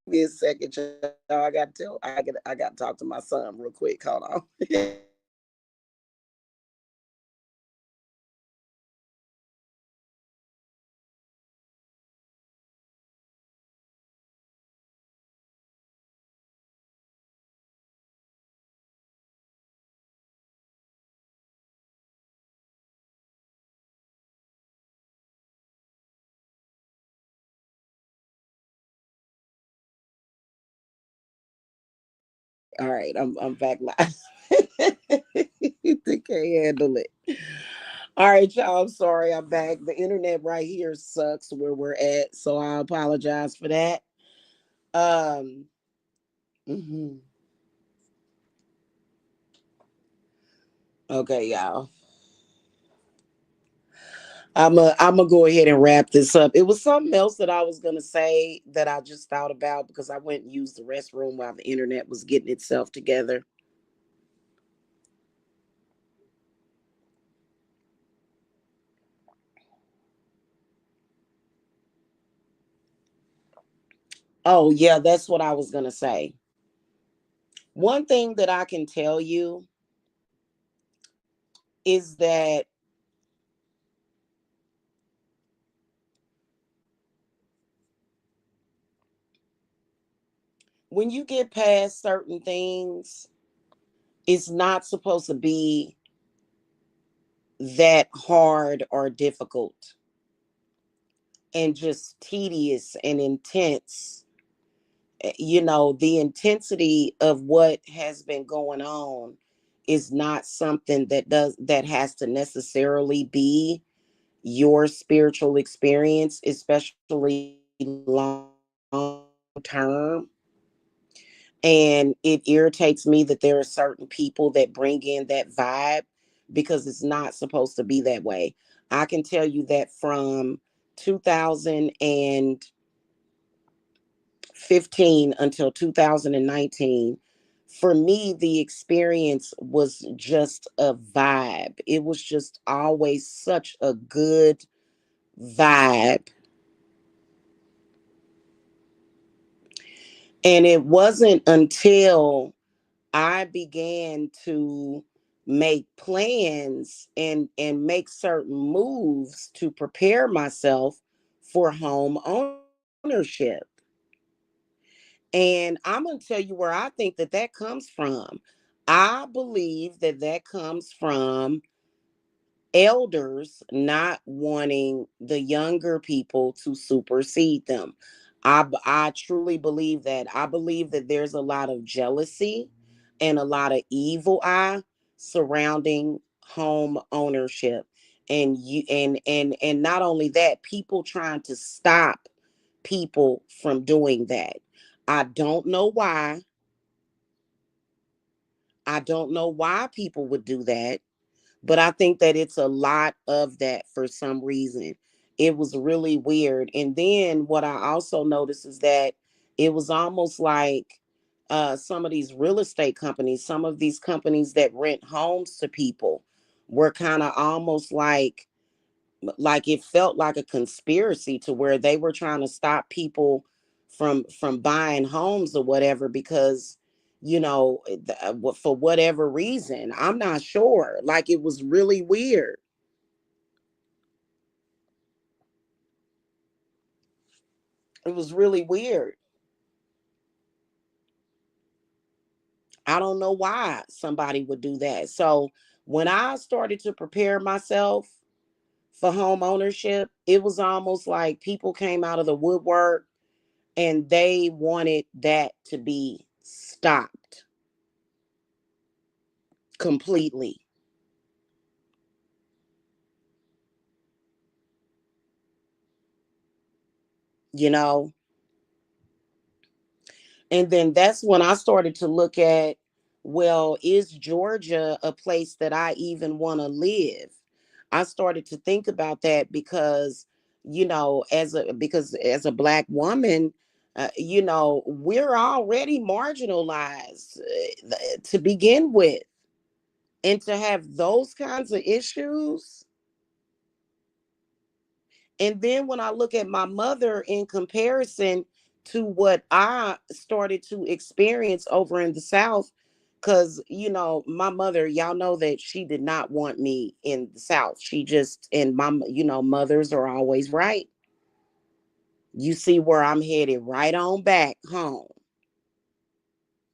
S1: Give me a second, y'all. I got to talk to my son real quick. Hold on. All right, I'm back live. They can't handle it. All right, y'all. I'm sorry. I'm back. The internet right here sucks where we're at, so I apologize for that. Um. mhm. Okay, y'all. I'm gonna go ahead and wrap this up. It was something else that I was gonna say that I just thought about because I went and used the restroom while the internet was getting itself together. Oh yeah, that's what I was gonna say. One thing that I can tell you is that when you get past certain things, it's not supposed to be that hard or difficult and just tedious and intense. The intensity of what has been going on is not something that has to necessarily be your spiritual experience, especially long term. And it irritates me that there are certain people that bring in that vibe because it's not supposed to be that way. I can tell you that from 2015 until 2019, for me, the experience was just a vibe. It was just always such a good vibe. And it wasn't until I began to make plans and make certain moves to prepare myself for home ownership. And I'm going to tell you where I think that comes from. I believe that comes from elders not wanting the younger people to supersede them. I truly believe that. I believe that there's a lot of jealousy and a lot of evil eye surrounding home ownership. And not only that, people trying to stop people from doing that. I don't know why. I don't know why people would do that, but I think that it's a lot of that for some reason. It was really weird. And then what I also noticed is that it was almost like some of these real estate companies, some of these companies that rent homes to people were kind of almost like it felt like a conspiracy to where they were trying to stop people from buying homes or whatever because for whatever reason. I'm not sure. Like it was really weird. It was really weird. I don't know why somebody would do that. So when I started to prepare myself for home ownership, it was almost like people came out of the woodwork and they wanted that to be stopped completely, you know? And then that's when I started to look at, well, is Georgia a place that I even want to live? I started to think about that because, as a black woman, we're already marginalized to begin with. And to have those kinds of issues. And then when I look at my mother in comparison to what I started to experience over in the South. Cause my mother, y'all know that she did not want me in the South. She just, and mothers are always right. You see where I'm headed, right on back home,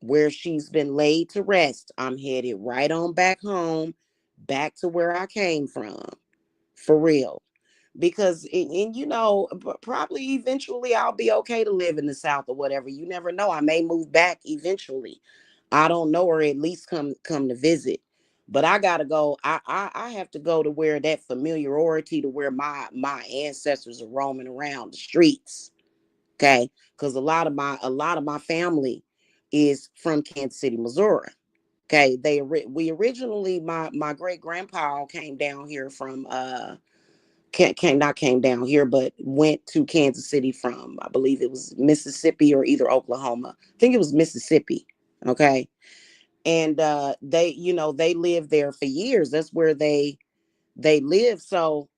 S1: where she's been laid to rest. I'm headed right on back home, back to where I came from, for real. Because probably eventually I'll be okay to live in the South or whatever. You never know, I may move back eventually. I don't know, or at least come to visit. But I gotta go. I have to go to where that familiarity, to where my ancestors are roaming around the streets. Okay, because a lot of my family is from Kansas City, Missouri. Okay, we originally, my great grandpa came down here from came not came down here, but went to Kansas City from, I believe it was Mississippi or either Oklahoma. I think it was Mississippi. Okay. And they lived there for years. That's where they live. So,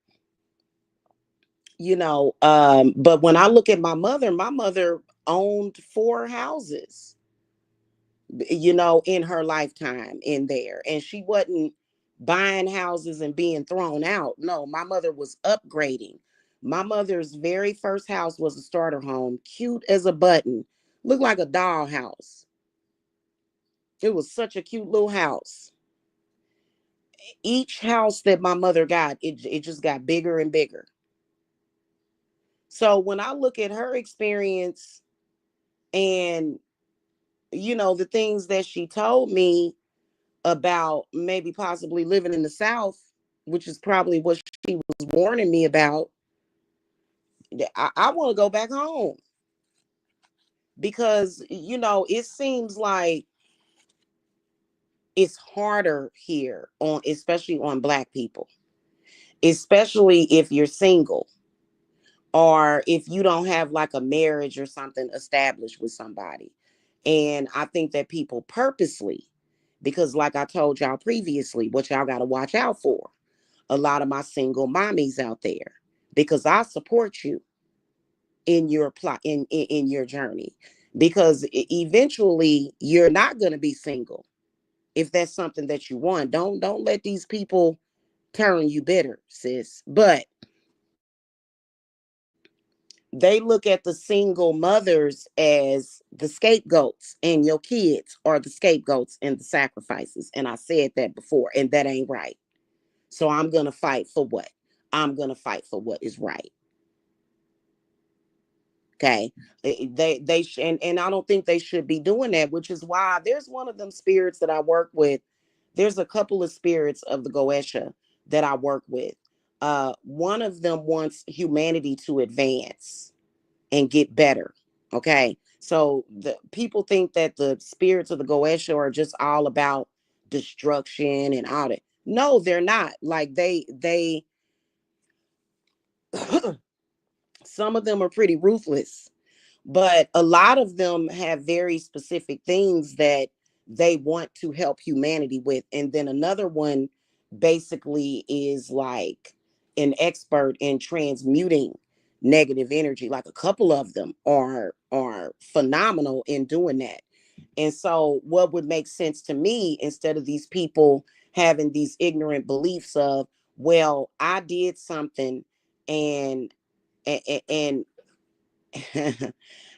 S1: but when I look at my mother owned 4 houses, in her lifetime in there. And she wasn't buying houses and being thrown out. No, my mother was upgrading. My mother's very first house was a starter home, cute as a button, looked like a dollhouse. It was such a cute little house. Each house that my mother got, it just got bigger and bigger. So when I look at her experience and, the things that she told me about maybe possibly living in the South, which is probably what she was warning me about, I want to go back home because, it seems like it's harder here on, especially on Black people, especially if you're single or if you don't have like a marriage or something established with somebody. And I think that people purposely, because like I told y'all previously, what y'all got to watch out for, a lot of my single mommies out there, because I support you in your plot, in your journey, because eventually you're not going to be single if that's something that you want. Don't let these people turn you bitter, sis. But they look at the single mothers as the scapegoats, and your kids are the scapegoats and the sacrifices. And I said that before, and that ain't right. So I'm going to fight for what? I'm going to fight for what is right. Okay. And I don't think they should be doing that, which is why there's one of them spirits that I work with. There's a couple of spirits of the Goesha that I work with. One of them wants humanity to advance and get better. Okay. So the people think that the spirits of the Goesha are just all about destruction and all that. No, they're not. Like they some of them are pretty ruthless, but a lot of them have very specific things that they want to help humanity with. And then another one basically is like an expert in transmuting negative energy. Like a couple of them are phenomenal in doing that. And so what would make sense to me, instead of these people having these ignorant beliefs of, well, I did something and and and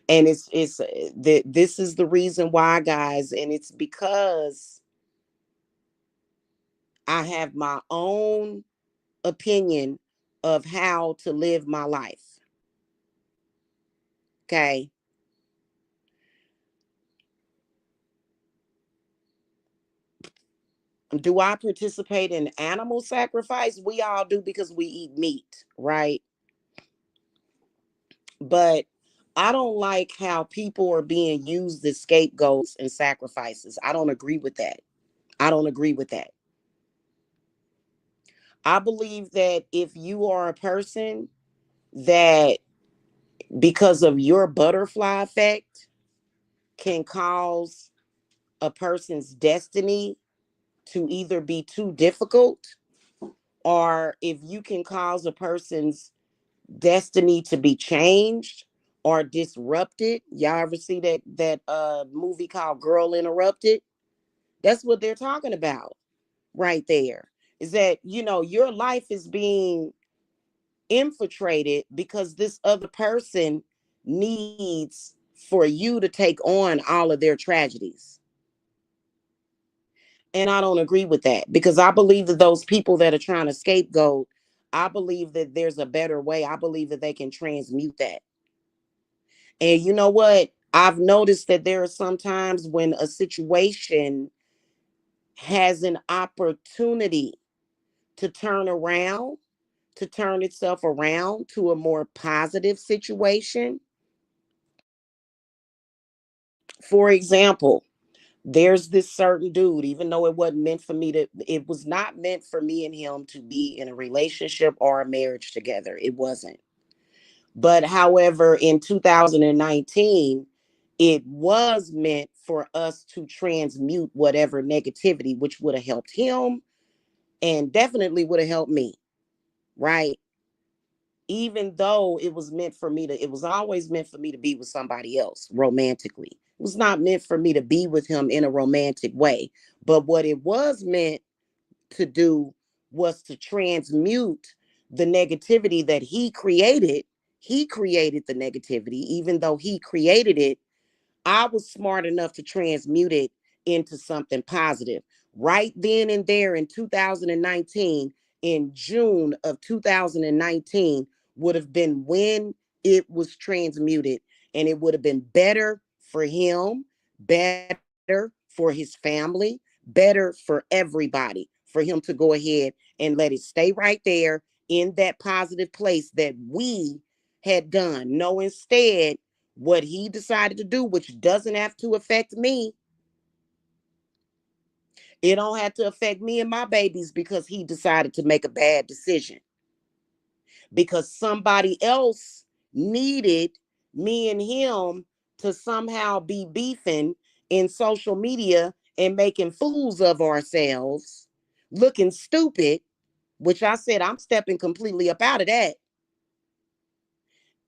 S1: it's that this is the reason why, guys, and it's because I have my own opinion of how to live my life. Okay. Do I participate in animal sacrifice? We all do because we eat meat, right? But I don't like how people are being used as scapegoats and sacrifices. I don't agree with that. I don't agree with that. I believe that if you are a person that, because of your butterfly effect, can cause a person's destiny to either be too difficult, or if you can cause a person's destiny to be changed, are disrupted. Y'all ever see that movie called Girl Interrupted? That's what they're talking about right there. Is that, your life is being infiltrated because this other person needs for you to take on all of their tragedies. And I don't agree with that, because I believe that those people that are trying to scapegoat, I believe that there's a better way. I believe that they can transmute that. And you know what? I've noticed that there are some times when a situation has an opportunity to turn around, to turn itself around to a more positive situation. For example, there's this certain dude, even though it was not meant for me and him to be in a relationship or a marriage together. It wasn't. But however, in 2019, it was meant for us to transmute whatever negativity, which would have helped him and definitely would have helped me, right? Even though it was always meant for me to be with somebody else romantically. It was not meant for me to be with him in a romantic way. But what it was meant to do was to transmute the negativity that he created. He created the negativity, even though he created it. I was smart enough to transmute it into something positive. Right then and there in 2019, in June of 2019, would have been when it was transmuted. And it would have been better for him, better for his family, better for everybody, for him to go ahead and let it stay right there in that positive place that we had done. No, instead, what he decided to do, which doesn't have to affect me. It don't have to affect me and my babies, because he decided to make a bad decision. Because somebody else needed me and him to somehow be beefing in social media and making fools of ourselves, looking stupid, which I said I'm stepping completely up out of that.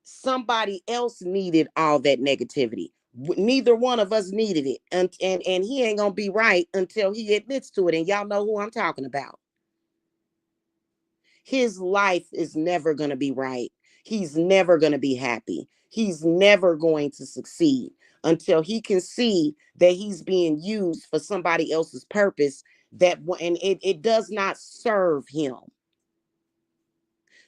S1: Somebody else needed all that negativity. Neither one of us needed it. And he ain't gonna be right until he admits to it. And y'all know who I'm talking about. His life is never gonna be right. He's never gonna be happy. He's never going to succeed until he can see that he's being used for somebody else's purpose, and it does not serve him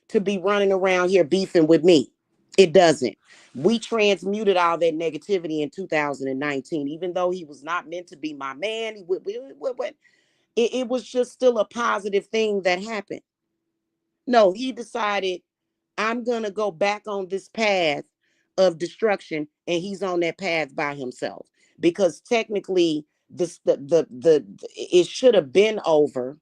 S1: to be running around here beefing with me. It doesn't. We transmuted all that negativity in 2019, even though he was not meant to be my man. It was just still a positive thing that happened. No, he decided, I'm going to go back on this path of destruction, and he's on that path by himself, because technically it should have been over.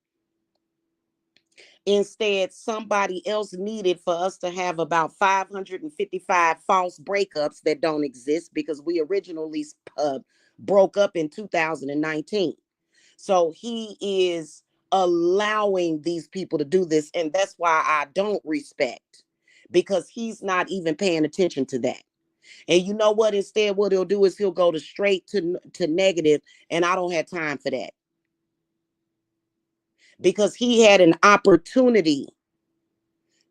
S1: Instead, somebody else needed for us to have about 555 false breakups that don't exist, because we originally broke up in 2019. So he is allowing these people to do this. And that's why I don't respect, because he's not even paying attention to that. And you know what? Instead, what he'll do is he'll go to straight to negative, and I don't have time for that, because he had an opportunity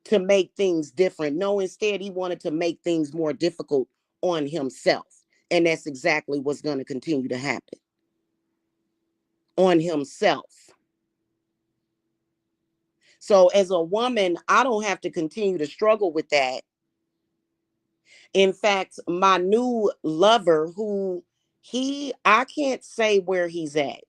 S1: to make things different. No, instead, he wanted to make things more difficult on himself. And that's exactly what's going to continue to happen on himself. So, as a woman, I don't have to continue to struggle with that. In fact, my new lover, I can't say where he's at.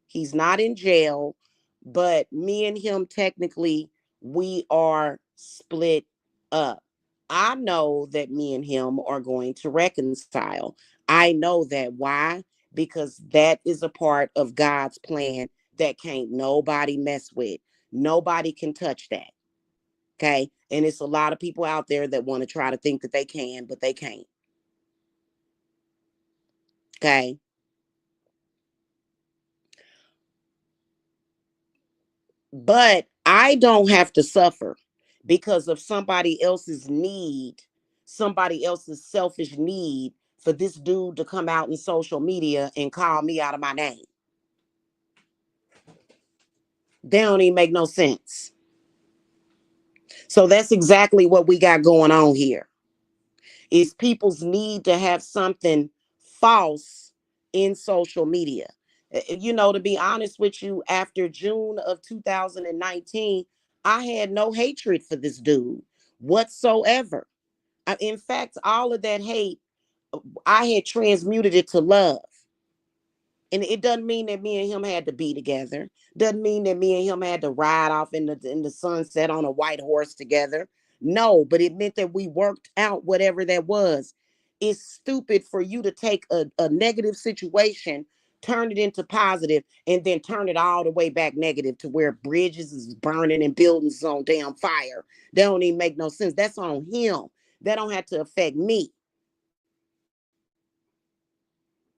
S1: He's not in jail, but me and him, technically, we are split up. I know that me and him are going to reconcile. I know that. Why? Because that is a part of God's plan that can't nobody mess with. Nobody can touch that. Okay. And it's a lot of people out there that want to try to think that they can, but they can't. Okay. But I don't have to suffer because of somebody else's need somebody else's selfish need for this dude to come out in social media and call me out of my name. They don't even make no sense. So that's exactly what we got going on here. Is people's need to have something false in social media. To be honest with you, after June of 2019, I had no hatred for this dude whatsoever. In fact, all of that hate, I had transmuted it to love. And it doesn't mean that me and him had to be together. Doesn't mean that me and him had to ride off in the sunset on a white horse together. No, but it meant that we worked out whatever that was. It's stupid for you to take a negative situation, turn it into positive, and then turn it all the way back negative to where bridges is burning and buildings on damn fire. That don't even make no sense. That's on him. That don't have to affect me.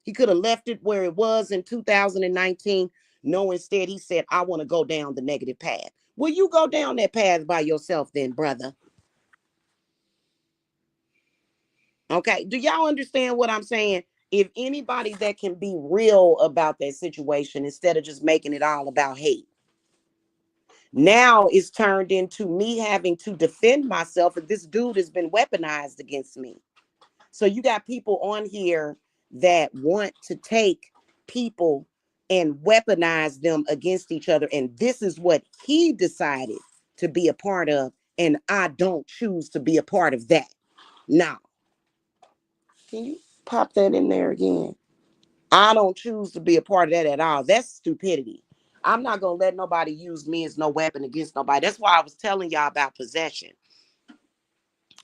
S1: He could have left it where it was in 2019. No, instead, he said, I want to go down the negative path. Will you go down that path by yourself then, brother? Okay. Do y'all understand what I'm saying? If anybody that can be real about that situation instead of just making it all about hate. Now it's turned into me having to defend myself, and this dude has been weaponized against me. So you got people on here that want to take people and weaponize them against each other. And this is what he decided to be a part of. And I don't choose to be a part of that. Now, can you pop that in there again? I don't choose to be a part of that at all. That's stupidity. I'm not going to let nobody use me as no weapon against nobody. That's why I was telling y'all about possession.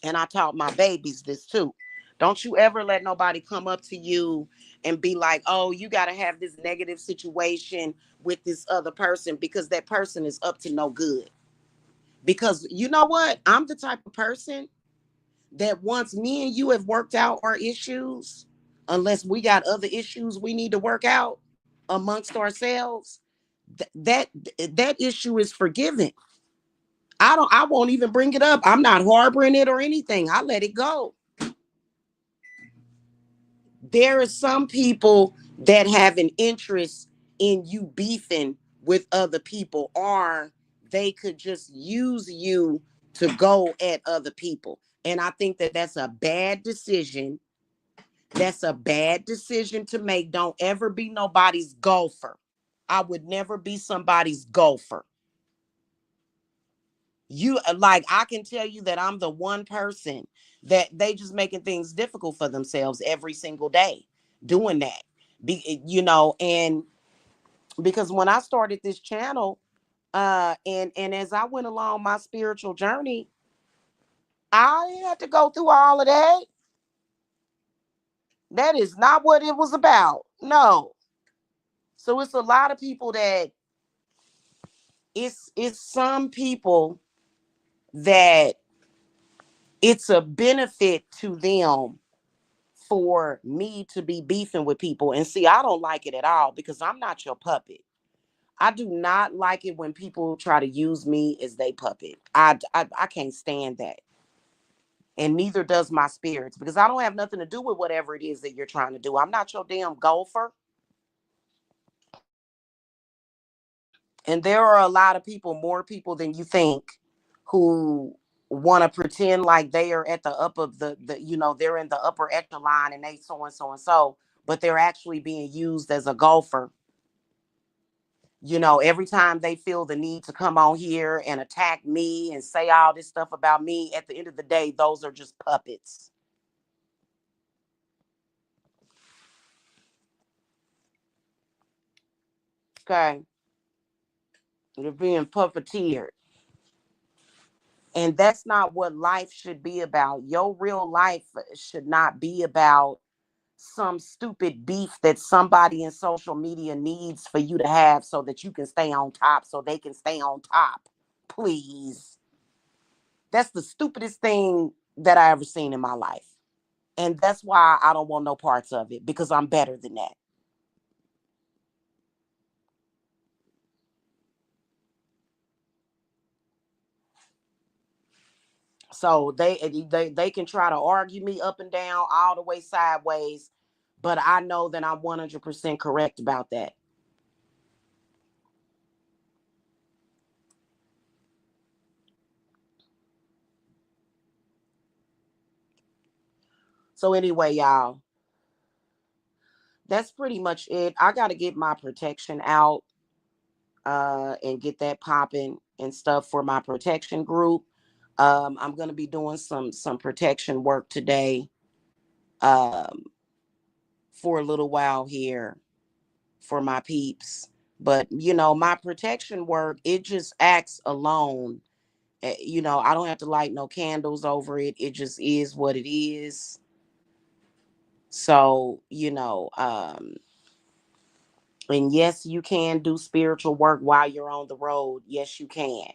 S1: And I taught my babies this too. Don't you ever let nobody come up to you and be like, oh, you got to have this negative situation with this other person because that person is up to no good. Because you know what? I'm the type of person that once me and you have worked out our issues, unless we got other issues we need to work out amongst ourselves, that that issue is forgiven. I won't even bring it up. I'm not harboring it or anything. I let it go. There are some people that have an interest in you beefing with other people, or they could just use you to go at other people. And I think that that's a bad decision. That's a bad decision to make. Don't ever be nobody's golfer. I would never be somebody's golfer. You like, I can tell you that I'm the one person that they just making things difficult for themselves every single day doing that. And because when I started this channel, and as I went along my spiritual journey, I had to go through all of that. That is not what it was about. No. So it's a lot of people that it's some people that it's a benefit to them for me to be beefing with people. And see, I don't like it at all because I'm not your puppet. I do not like it when people try to use me as they puppet. I can't stand that. And neither does my spirits because I don't have nothing to do with whatever it is that you're trying to do. I'm not your damn golfer. And there are a lot of people, more people than you think, who want to pretend like they are at the up of they're in the upper echelon and they so and so and so, but they're actually being used as a golfer. Every time they feel the need to come on here and attack me and say all this stuff about me, at the end of the day, those are just puppets. Okay. They're being puppeteered. And that's not what life should be about. Your real life should not be about some stupid beef that somebody in social media needs for you to have so that you can stay on top, so they can stay on top. Please. That's the stupidest thing that I ever seen in my life. And that's why I don't want no parts of it, because I'm better than that. So they can try to argue me up and down, all the way sideways, but I know that I'm 100% correct about that. So anyway, y'all, that's pretty much it. I got to get my protection out and get that popping and stuff for my protection group. I'm going to be doing some protection work today, um, for a little while here for my peeps. But my protection work, it just acts alone. I don't have to light no candles over it. It just is what it is. So, and yes, you can do spiritual work while you're on the road. Yes, you can.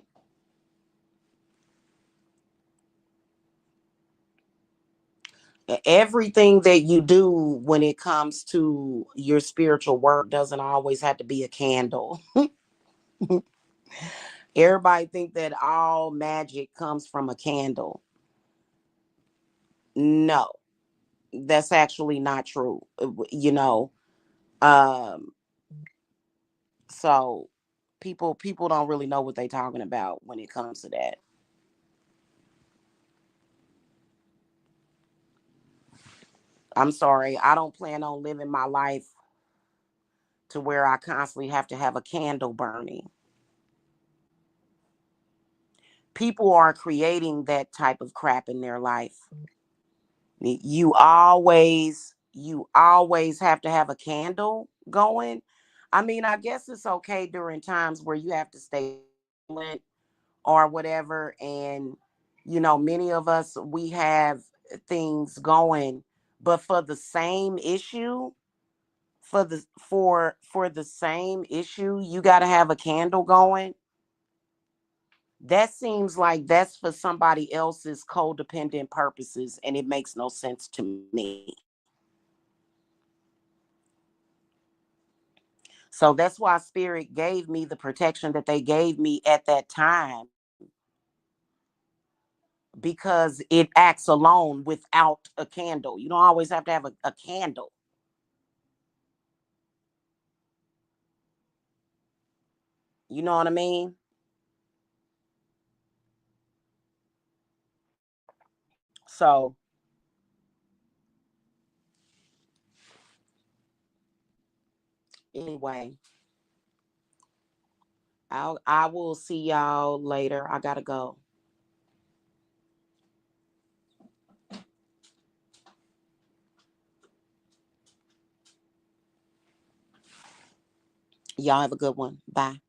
S1: Everything that you do when it comes to your spiritual work doesn't always have to be a candle. Everybody think that all magic comes from a candle. No, that's actually not true. Um, so people don't really know what they're talking about when it comes to that. I'm sorry, I don't plan on living my life to where I constantly have to have a candle burning. People are creating that type of crap in their life. You always have to have a candle going. I mean, I guess it's okay during times where you have to stay silent or whatever. And many of us, we have things going, but for the same issue, for the same issue, you got to have a candle going. That seems like that's for somebody else's codependent purposes, and it makes no sense to me. So that's why spirit gave me the protection that they gave me at that time, because it acts alone without a candle. You don't always have to have a candle. You know what I mean? So anyway, I will see y'all later. I gotta go. Y'all have a good one. Bye.